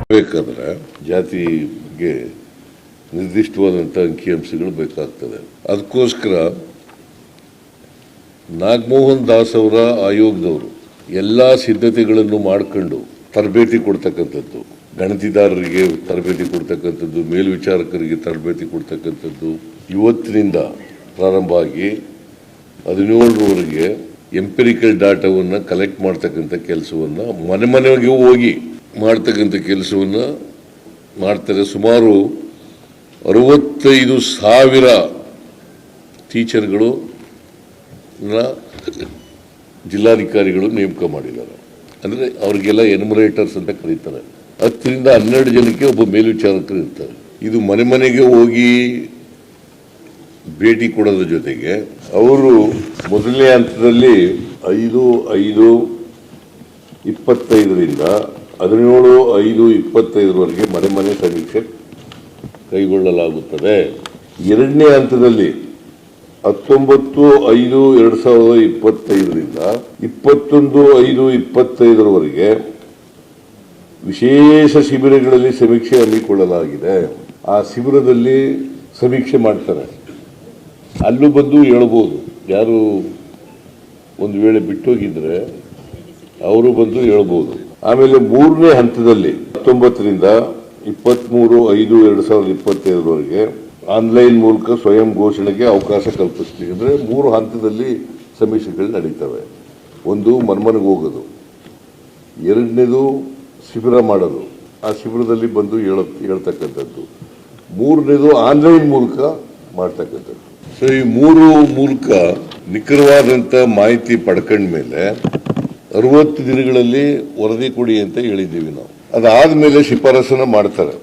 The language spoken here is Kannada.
ಬೇಕಾದ್ರೆ ಜಾತಿಗೆ ನಿರ್ದಿಷ್ಟವಾದಂಥ ಅಂಕಿಅಂಶಗಳು ಬೇಕಾಗ್ತದೆ. ಅದಕ್ಕೋಸ್ಕರ ನಾಗಮೋಹನ್ ದಾಸ್ ಅವರ ಆಯೋಗದವರು ಎಲ್ಲ ಸಿದ್ಧತೆಗಳನ್ನು ಮಾಡಿಕೊಂಡು ತರಬೇತಿ ಕೊಡ್ತಕ್ಕಂಥದ್ದು, ಗಣತಿದಾರರಿಗೆ ತರಬೇತಿ ಕೊಡ್ತಕ್ಕಂಥದ್ದು, ಮೇಲ್ವಿಚಾರಕರಿಗೆ ತರಬೇತಿ ಕೊಡ್ತಕ್ಕಂಥದ್ದು ಇವತ್ತಿನಿಂದ ಪ್ರಾರಂಭ ಆಗಿ 17ರವರೆಗೆ ಎಂಪಿರಿಕಲ್ ಡಾಟಾವನ್ನು ಕಲೆಕ್ಟ್ ಮಾಡ್ತಕ್ಕಂಥ ಕೆಲಸವನ್ನು ಮನೆ ಮನೆಗೆ ಹೋಗಿ ಮಾಡ್ತಕ್ಕಂಥ ಕೆಲಸವನ್ನು ಮಾಡ್ತಾರೆ. ಸುಮಾರು 65,000 ಟೀಚರ್ಗಳು ಜಿಲ್ಲಾಧಿಕಾರಿಗಳು ನೇಮಕ ಮಾಡಿದ್ದಾರೆ. ಅಂದರೆ ಅವ್ರಿಗೆಲ್ಲ ಎನ್ಯುಮರೇಟರ್ಸ್ ಅಂತ ಕರೀತಾರೆ. 10 ರಿಂದ 12 ಜನಕ್ಕೆ ಒಬ್ಬ ಮೇಲ್ವಿಚಾರಕರು ಇರ್ತಾರೆ. ಇದು ಮನೆ ಮನೆಗೆ ಹೋಗಿ ಭೇಟಿ ಕೊಡೋದ್ರ ಜೊತೆಗೆ ಅವರು ಮೊದಲನೇ ಹಂತದಲ್ಲಿ 5/5/25ರಿಂದ 17/5/25ವರೆಗೆ ಮನೆ ಮನೆ ಸಮೀಕ್ಷೆ ಕೈಗೊಳ್ಳಲಾಗುತ್ತದೆ. ಎರಡನೇ ಹಂತದಲ್ಲಿ 19/5/2025ರಿಂದ 21/5/25ವರೆಗೆ ವಿಶೇಷ ಶಿಬಿರಗಳಲ್ಲಿ ಸಮೀಕ್ಷೆ ಹಮ್ಮಿಕೊಳ್ಳಲಾಗಿದೆ. ಆ ಶಿಬಿರದಲ್ಲಿ ಸಮೀಕ್ಷೆ ಮಾಡ್ತಾರೆ. ಅಲ್ಲೂ ಬಂದು ಹೇಳ್ಬೋದು, ಯಾರು ಒಂದು ವೇಳೆ ಬಿಟ್ಟೋಗಿದ್ರೆ ಅವರು ಬಂದು ಹೇಳ್ಬೋದು. ಆಮೇಲೆ ಮೂರನೇ ಹಂತದಲ್ಲಿ 19ರಿಂದ 23/5/2025ವರೆಗೆ ಆನ್ಲೈನ್ ಮೂಲಕ ಸ್ವಯಂ ಘೋಷಣೆಗೆ ಅವಕಾಶ ಕಲ್ಪಿಸ್ತೀವಿ. ಅಂದರೆ 3 ಹಂತದಲ್ಲಿ ಸಮೀಕ್ಷೆಗಳು ನಡೀತವೆ. ಒಂದು ಮನ್ಮನೆಗೆ ಹೋಗೋದು, ಎರಡನೇದು ಶಿಬಿರ ಮಾಡೋದು, ಆ ಶಿಬಿರದಲ್ಲಿ ಬಂದು ಹೇಳ್ತಕ್ಕಂಥದ್ದು, ಮೂರನೇದು ಆನ್ಲೈನ್ ಮೂಲಕ ಮಾಡ್ತಕ್ಕಂಥದ್ದು. ಸೊ ಈ 3 ಮೂಲಕ ನಿಖರವಾದಂಥ ಮಾಹಿತಿ ಪಡ್ಕೊಂಡ ಮೇಲೆ 60 ದಿನಗಳಲ್ಲಿ ವರದಿ ಕೊಡಿ ಅಂತ ಹೇಳಿದ್ದೀವಿ ನಾವು. ಅದಾದ್ಮೇಲೆ ಶಿಫಾರಸನ್ನು ಮಾಡ್ತಾರೆ.